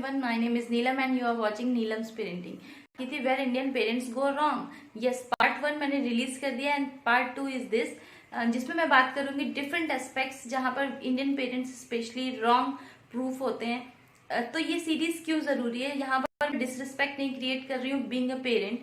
everyone, my name is Neelam and you are watching Neelam's Parenting. Kiti, where Indian parents go wrong. Yes, part 1 मैंने release कर दिया and part 2 is this, जिसमें मैं बात करूंगी different aspects जहां पर Indian parents specially wrong proof होते हैं। तो ये सीरीज क्यों जरूरी है? यहाँ पर डिसरिस्पेक्ट नहीं क्रिएट कर रही हूँ being a parent,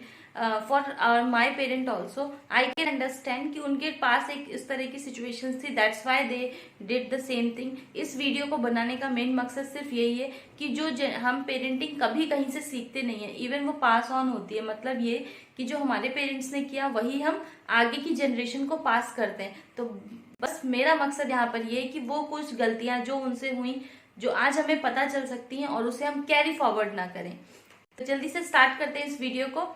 for my parent also I can understand कि उनके पास एक इस तरह की सिचुएशन थी, that's why they did the same thing. इस वीडियो को बनाने का मेन मकसद सिर्फ यही है कि जो हम पेरेंटिंग कभी कहीं से सीखते नहीं है, इवन वो पास ऑन होती है। मतलब ये कि जो हमारे पेरेंट्स ने किया वही हम आगे की जनरेशन को पास करते हैं। तो बस मेरा मकसद यहाँ पर ये है कि वो कुछ गलतियां जो उनसे हुई, जो आज हमें पता चल सकती हैं, और उसे हम कैरी फॉरवर्ड ना करें। तो जल्दी से स्टार्ट करते हैं इस वीडियो को।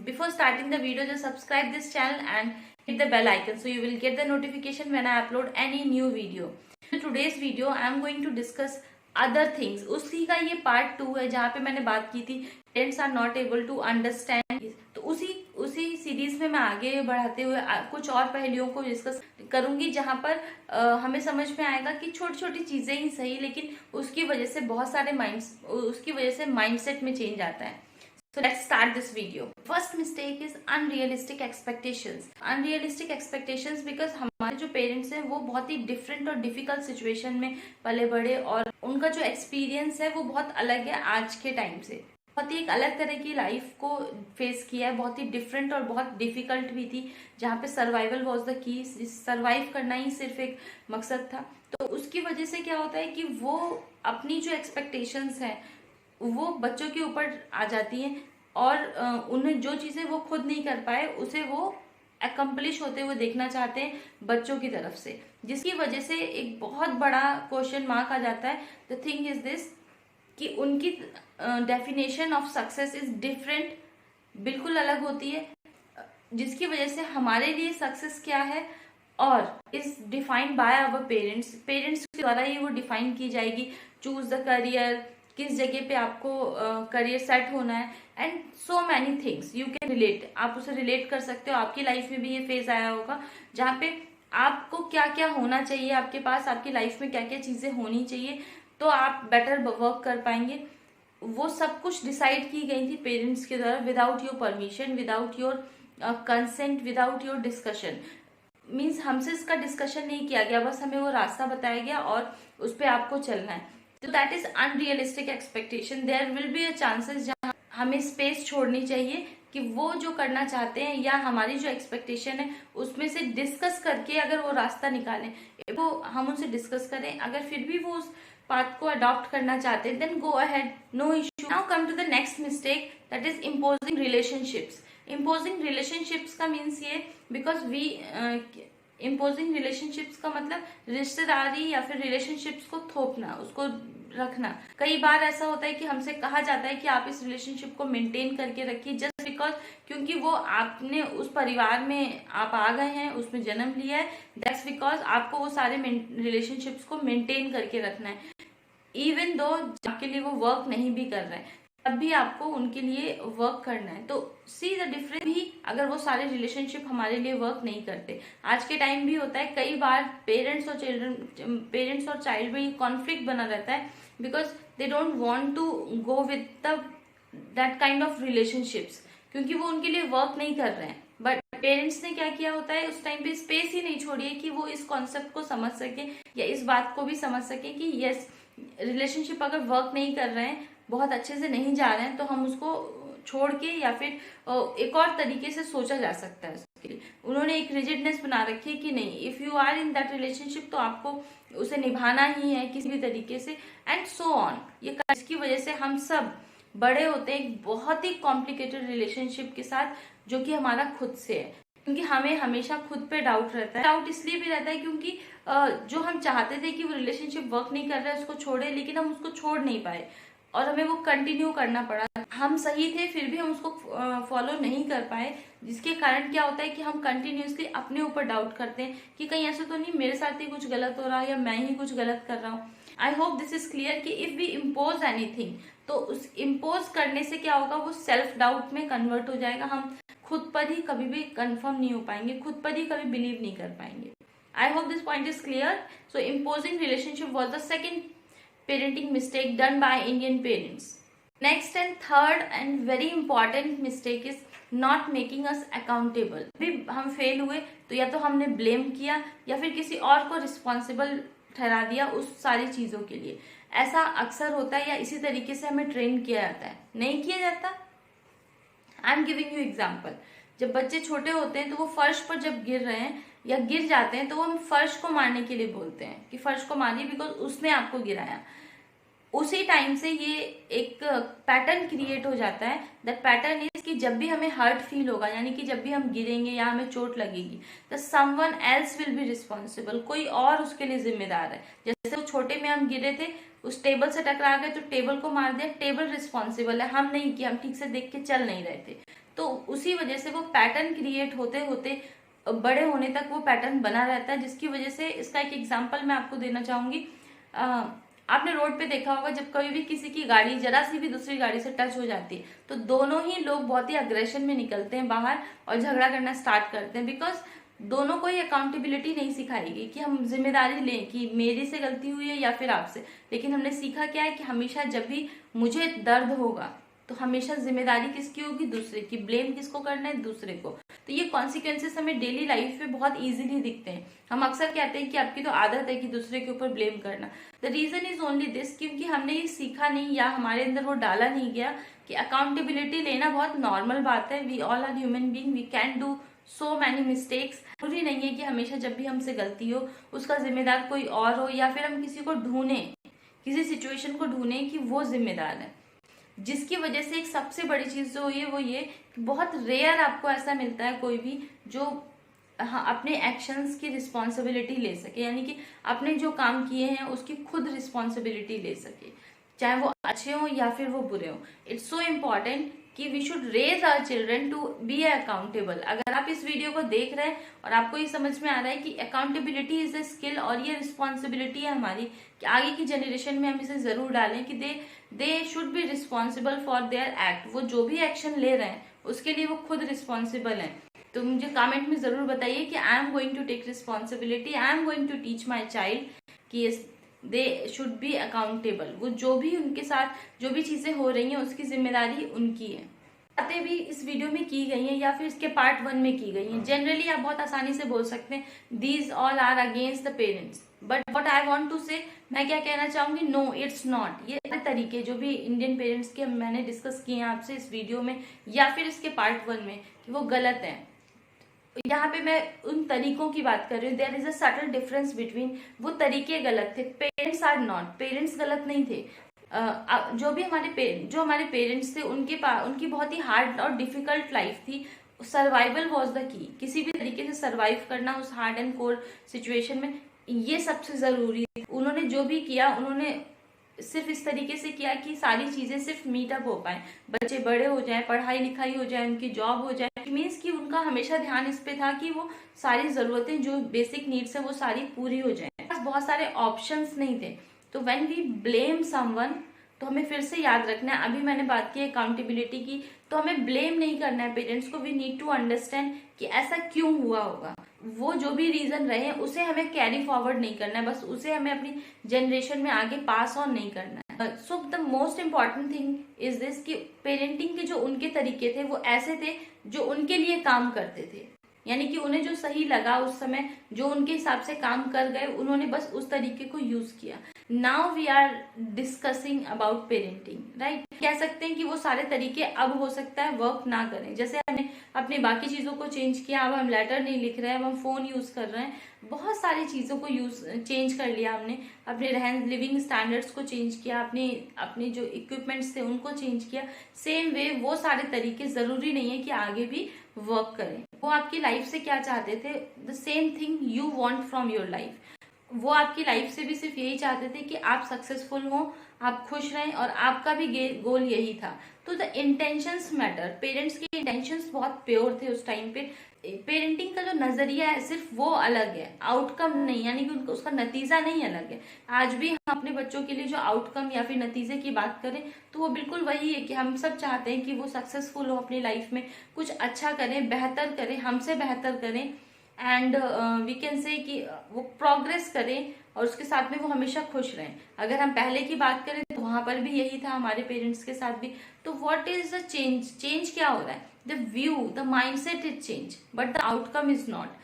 Before starting the video, just subscribe this channel and hit the bell icon so you will get the notification when I upload any new video. In today's video, I am going to discuss other things. उसी का ये part 2 है जहाँ पे मैंने बात की थी parents are not able to understand. तो उसी सीरीज में मैं आगे बढ़ाते हुए कुछ और पहलुओं को डिस्कस करूंगी जहाँ पर हमें समझ में आएगा कि छोटी छोटी चीजें ही सही, लेकिन उसकी वजह से माइंडसेट में चेंज आता है। So let's start this video. First mistake is unrealistic expectations. Unrealistic expectations because हमारे जो पेरेंट्स हैं वो बहुत ही डिफरेंट और डिफिकल्ट सिचुएशन में पले बड़े, और उनका जो एक्सपीरियंस है वो बहुत अलग है आज के टाइम से। बहुत ही एक अलग तरह की लाइफ को फेस किया है, बहुत ही डिफरेंट और बहुत डिफिकल्ट भी थी, जहाँ पे survival was the key. Survive करना ही सिर्फ एक मकसद था। तो उसकी वजह से क्या होता है कि वो अपनी जो एक्सपेक्टेशंस हैं वो बच्चों के ऊपर आ जाती हैं, और उन्हें जो चीजें वो खुद नहीं कर पाए उसे वो अकम्प्लिश होते हुए देखना चाहते हैं बच्चों की तरफ से, जिसकी वजह से एक बहुत बड़ा क्वेश्चन मार्क आ जाता है। द थिंग इज दिस कि उनकी definition of success is different, बिल्कुल अलग होती है, जिसकी वजह से हमारे लिए सक्सेस क्या है और is defined by our parents के द्वारा ही वो डिफाइन की जाएगी। चूज द करियर, किस जगह पे आपको करियर सेट होना है, and so many things you can relate. आप उसे रिलेट कर सकते हो। आपकी लाइफ में भी ये फेज आया होगा जहाँ पे आपको क्या क्या होना चाहिए, आपके पास आपकी लाइफ में क्या क्या चीजें होनी चाहिए तो आप बेटर वर्क कर पाएंगे। वो सब कुछ डिसाइड की गई थी पेरेंट्स के द्वारा, without your permission, without your consent, without your discussion. Means हमसे इसका डिस्कशन नहीं किया गया, बस हमें वो रास्ता बताया गया और उस पर आपको चलना है। तो that is unrealistic expectation. There will be a chances जहाँ हमें स्पेस छोड़नी चाहिए कि वो जो करना चाहते हैं या हमारी जो एक्सपेक्टेशन है उसमें से डिस्कस करके अगर वो रास्ता निकालें, वो हम उनसे डिस्कस करें। अगर फिर भी वो उस पाथ को अडॉप्ट करना चाहते हैं then go ahead, no issue. Now come to the next mistake, that is imposing relationships. Imposing relationships का मीन्स ये, बिकॉज वी इम्पोजिंग रिलेशनशिप्स का मतलब रिश्तेदारी या फिर रिलेशनशिप्स को थोपना, उसको रखना। कई बार ऐसा होता है कि हमसे कहा जाता है कि आप इस रिलेशनशिप को मेंटेन करके रखिए, जस्ट बिकॉज क्योंकि वो आपने उस परिवार में आप आ गए हैं, उसमें जन्म लिया है, दैट्स बिकॉज आपको वो सारे रिलेशनशिप्स को मेंटेन करके रखना है। इवन दो आपके लिए वो वर्क नहीं भी कर रहे हैं तब भी आपको उनके लिए वर्क करना है। तो सी द डिफरेंस भी, अगर वो सारे रिलेशनशिप हमारे लिए वर्क नहीं करते। आज के टाइम भी होता है कई बार पेरेंट्स और चाइल्ड में कॉन्फ्लिक्ट बना रहता है, because they don't want to go with that kind of relationships, क्योंकि वो उनके लिए वर्क नहीं कर रहे हैं। बट पेरेंट्स ने क्या किया होता है, उस टाइम पे स्पेस ही नहीं छोड़ी है कि वो इस कॉन्सेप्ट को समझ सके या इस बात को भी समझ सके कि यस, रिलेशनशिप अगर वर्क नहीं कर रहे हैं, बहुत अच्छे से नहीं जा रहे हैं, तो हम उसको छोड़ के या फिर एक और तरीके से सोचा जा सकता है उसके लिए। उन्होंने एक रिजिडनेस बना रखी है कि नहीं, if you are in that relationship तो आपको उसे निभाना ही है किसी भी तरीके से, एंड सो ऑन। ये इसकी वजह से हम सब बड़े होते हैं एक बहुत ही कॉम्प्लिकेटेड रिलेशनशिप के साथ, जो कि हमारा खुद से है, क्योंकि हमें हमेशा खुद पे डाउट रहता है। डाउट इसलिए भी रहता है क्योंकि जो हम चाहते थे कि वो रिलेशनशिप वर्क नहीं कर रहा है उसको छोड़े, लेकिन हम उसको छोड़ नहीं पाए और हमें वो कंटिन्यू करना पड़ा। हम सही थे फिर भी हम उसको फॉलो नहीं कर पाए, जिसके कारण क्या होता है कि हम कंटिन्यूसली अपने ऊपर डाउट करते हैं कि कहीं ऐसा तो नहीं मेरे साथ ही कुछ गलत हो रहा है या मैं ही कुछ गलत कर रहा हूँ। आई होप दिस इज क्लियर कि इफ वी इम्पोज एनीथिंग, तो उस इम्पोज करने से क्या होगा, वो सेल्फ डाउट में कन्वर्ट हो जाएगा। हम खुद पर ही कभी भी कंफर्म नहीं हो पाएंगे, खुद पर ही कभी बिलीव नहीं कर पाएंगे। आई hope this point is clear. So imposing relationship was the second parenting mistake done by Indian parents. Next and third and very important mistake is not making us accountable. भी हम फेल हुए तो या तो हमने ब्लेम किया या फिर किसी और को रिस्पॉन्सिबल ठहरा दिया उस सारी चीजों के लिए। ऐसा अक्सर होता है या इसी तरीके से हमें ट्रेन किया जाता है, नहीं किया जाता। I am giving you example. जब बच्चे छोटे होते हैं तो वो फर्श पर जब गिर रहे हैं या गिर जाते हैं तो वो हम फर्श को मारने के लिए बोलते हैं कि फर्श को मारिए बिकॉज उसने आपको गिराया। उसी टाइम से ये एक पैटर्न क्रिएट हो जाता है। दैट पैटर्न इज कि जब भी हमें हर्ट फील होगा, यानी कि जब भी हम गिरेंगे या हमें चोट लगेगी, तो someone else will be responsible, कोई और उसके लिए जिम्मेदार है। जैसे वो छोटे में हम गिरे थे, उस टेबल से टकरा गए तो टेबल को मार दिया, टेबल रिस्पॉन्सिबल है, हम नहीं किया, हम ठीक से देख के चल नहीं रहे थे। तो उसी वजह से वो पैटर्न क्रिएट होते होते बड़े होने तक वो पैटर्न बना रहता है, जिसकी वजह से इसका एक एग्जाम्पल मैं आपको देना चाहूंगी। आपने रोड पे देखा होगा जब कभी भी किसी की गाड़ी जरा सी भी दूसरी गाड़ी से टच हो जाती है तो दोनों ही लोग बहुत ही अग्रेशन में निकलते हैं बाहर और झगड़ा करना स्टार्ट करते हैं, बिकॉज दोनों को ही अकाउंटेबिलिटी नहीं सिखाएगी कि हम जिम्मेदारी लें कि मेरी से गलती हुई है या फिर आपसे। लेकिन हमने सीखा क्या है कि हमेशा जब भी मुझे दर्द होगा तो हमेशा जिम्मेदारी किसकी होगी, दूसरे की। ब्लेम किसको करना है, दूसरे को। तो ये कॉन्सिक्वेंसेस हमें डेली लाइफ में बहुत इजीली दिखते हैं। हम अक्सर कहते हैं कि आपकी तो आदत है कि दूसरे के ऊपर ब्लेम करना। The reason is only this, क्योंकि हमने ये सीखा नहीं या हमारे अंदर वो डाला नहीं गया कि अकाउंटेबिलिटी लेना बहुत नॉर्मल बात है। We all are human being, we can do so many mistakes. जरूरी नहीं है कि हमेशा जब भी हमसे गलती हो उसका जिम्मेदार कोई और हो, या फिर हम किसी को ढूंढे, किसी सिचुएशन को ढूंढे कि वो जिम्मेदार है। जिसकी वजह से एक सबसे बड़ी चीज जो है वो ये कि बहुत रेयर आपको ऐसा मिलता है कोई भी जो अपने एक्शंस की रिस्पॉन्सिबिलिटी ले सके, यानी कि अपने जो काम किए हैं उसकी खुद रिस्पॉन्सिबिलिटी ले सके, चाहे वो अच्छे हो या फिर वो बुरे हो। इट्स सो इम्पॉर्टेंट कि we should raise our children to be accountable. अगर आप इस वीडियो को देख रहे हैं और आपको ये समझ में आ रहा है कि अकाउंटेबिलिटी इज अ स्किल और ये रिस्पॉन्सिबिलिटी है हमारी कि आगे की जनरेशन में हम इसे जरूर डालें कि they should be responsible for their act. वो जो भी एक्शन ले रहे हैं उसके लिए वो खुद रिस्पॉन्सिबल है। तो मुझे कमेंट में जरूर बताइए कि I am going to take responsibility, I am going to teach my child कि दे शुड बी अकाउंटेबल। वो जो भी उनके साथ जो भी चीजें हो रही हैं उसकी जिम्मेदारी उनकी है। बातें भी इस वीडियो में की गई हैं या फिर इसके पार्ट 1 में की गई हैं। जनरली आप बहुत आसानी से बोल सकते हैं these all are against the parents, but what I want to say, मैं क्या कहना चाहूंगी, नो इट्स नॉट। ये तरीके जो भी इंडियन पेरेंट्स के मैंने डिस्कस किए हैं आपसे इस वीडियो में या फिर इसके पार्ट 1 में, कि वो गलत है। यहाँ पे मैं उन तरीकों की बात कर रही हूँ। There is a subtle difference between, वो तरीके गलत थे, पेरेंट्स आर नॉट, पेरेंट्स गलत नहीं थे। जो हमारे पेरेंट्स थे उनकी बहुत ही हार्ड और डिफिकल्ट लाइफ थी। सर्वाइवल वॉज द की, किसी भी तरीके से सर्वाइव करना उस हार्ड एंड कोल्ड सिचुएशन में, ये सबसे जरूरी है। उन्होंने जो भी किया उन्होंने सिर्फ इस तरीके से किया कि सारी चीजें सिर्फ मीटअप हो पाए, बच्चे बड़े हो जाएं, पढ़ाई लिखाई हो जाए, उनकी जॉब हो जाए। मीन्स कि उनका हमेशा ध्यान इस पे था कि वो सारी जरूरतें जो बेसिक नीड्स है वो सारी पूरी हो जाए। बहुत सारे ऑप्शंस नहीं थे। तो व्हेन वी ब्लेम समवन, तो हमें फिर से याद रखना है, अभी मैंने बात की अकाउंटेबिलिटी की, तो हमें ब्लेम नहीं करना है पेरेंट्स को। वी नीड टू अंडरस्टैंड कि ऐसा क्यों हुआ होगा, वो जो भी रीजन रहे उसे हमें कैरी फॉरवर्ड नहीं करना है, बस उसे हमें अपनी जनरेशन में आगे पास ऑन नहीं करना है। So the most important thing is this कि पेरेंटिंग के जो उनके तरीके थे वो ऐसे थे जो उनके लिए काम करते थे, यानी कि उन्हें जो सही लगा उस समय, जो उनके हिसाब से काम कर गए, उन्होंने बस उस तरीके को यूज किया। Now we are discussing about parenting, right. कह सकते हैं कि वो सारे तरीके अब हो सकता है वर्क ना करें। जैसे हमने अपने बाकी चीजों को चेंज किया, अब हम लेटर नहीं लिख रहे हैं, अब हम फोन यूज कर रहे हैं, बहुत सारी चीजों को चेंज कर लिया हमने, अपने रहन लिविंग स्टैंडर्ड्स को चेंज किया, अपने जो इक्विपमेंट्स थे उनको चेंज किया। सेम वे वो सारे तरीके जरूरी नहीं है कि आगे भी वर्क करें। वो आपकी लाइफ से क्या चाहते थे, the same thing you want from your life. वो आपकी लाइफ से भी सिर्फ यही चाहते थे कि आप सक्सेसफुल हो, आप खुश रहें, और आपका भी गोल यही था। तो द इंटेंशंस मैटर। पेरेंट्स के इंटेंशंस बहुत प्योर थे उस टाइम पे। पेरेंटिंग का जो नजरिया है सिर्फ वो अलग है, आउटकम नहीं, यानी कि उसका नतीजा नहीं अलग है। आज भी हम अपने बच्चों के लिए जो आउटकम या फिर नतीजे की बात करें तो वो बिल्कुल वही है कि हम सब चाहते हैं कि वो सक्सेसफुल हो अपनी लाइफ में, कुछ अच्छा करें, बेहतर करें, हमसे बेहतर करें, एंड वी कैन से कि वो प्रोग्रेस करें और उसके साथ में वो हमेशा खुश रहें। अगर हम पहले की बात करें तो वहां पर भी यही था, हमारे पेरेंट्स के साथ भी। तो what is the change? Change क्या हो रहा है? The view, the mindset is change, but the outcome is not.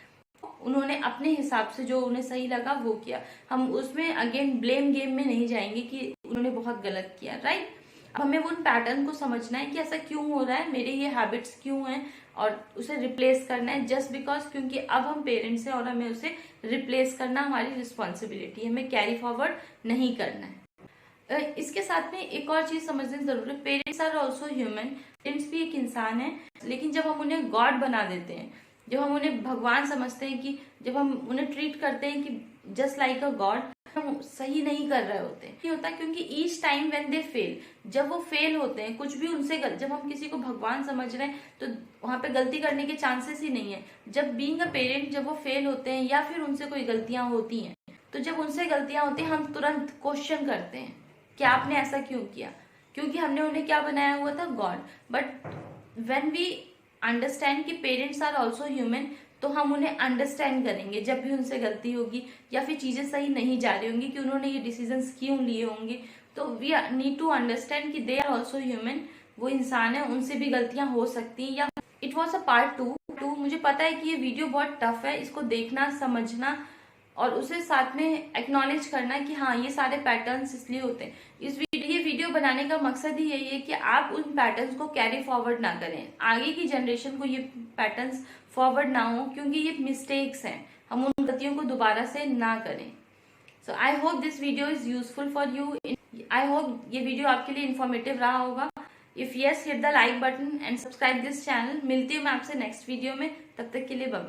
उन्होंने अपने हिसाब से जो उन्हें सही लगा वो किया। हम उसमें अगेन ब्लेम गेम में नहीं जाएंगे कि उन्होंने बहुत गलत किया, राइट। अब हमें उन पैटर्न को समझना है कि ऐसा क्यों हो रहा है, मेरे ये हैबिट्स क्यों हैं, और उसे रिप्लेस करना है जस्ट बिकॉज क्योंकि अब हम पेरेंट्स हैं और हमें उसे रिप्लेस करना हमारी रिस्पॉन्सिबिलिटी है, हमें कैरी फॉरवर्ड नहीं करना है। इसके साथ में एक और चीज समझने की जरूरत है, parents are also human. Parents भी एक इंसान है, लेकिन जब हम उन्हें गॉड बना देते हैं, जब हम उन्हें भगवान समझते हैं, कि जब हम उन्हें ट्रीट करते हैं कि जस्ट लाइक अ गॉड, हम सही नहीं कर रहे होते। नहीं होता, क्योंकि each time when they fail, जब वो फेल होते हैं कुछ भी उनसे जब हम किसी को भगवान समझ रहे हैं तो वहां पे गलती करने के चांसेस ही नहीं है। जब बीइंग अ पेरेंट जब वो फेल होते हैं या फिर उनसे कोई गलतियां होती हैं, तो जब उनसे गलतियां होती हैं हम तुरंत क्वेश्चन करते हैं कि आपने ऐसा क्यों किया, क्योंकि हमने उन्हें क्या बनाया हुआ था, God. But when we understand कि पेरेंट्स आर ऑल्सो ह्यूमन, तो हम उन्हें अंडरस्टैंड करेंगे जब भी उनसे गलती होगी या फिर चीजें सही नहीं जा रही होंगी कि उन्होंने ये डिसीजंस क्यों लिए होंगे। तो वी नीड टू अंडरस्टैंड कि दे आर ऑल्सो ह्यूमन, वो इंसान है, उनसे भी गलतियां हो सकती हैं। या it was a part two. मुझे पता है कि ये वीडियो बहुत टफ है, इसको देखना, समझना और उसे साथ में एक्नॉलेज करना कि हाँ ये सारे पैटर्न्स इसलिए होते हैं। ये वीडियो बनाने का मकसद ही यही है कि आप उन पैटर्न्स को कैरी फॉरवर्ड ना करें, आगे की जनरेशन को ये पैटर्न्स फॉरवर्ड ना हो, क्योंकि ये मिस्टेक्स हैं, हम उन गलतियों को दोबारा से ना करें। So I hope this video is useful for you. I hope ये वीडियो आपके लिए इन्फॉर्मेटिव रहा होगा। If yes, hit the like button and subscribe this channel. मिलती हूँ मैं आपसे नेक्स्ट वीडियो में, तब तक के लिए बाय।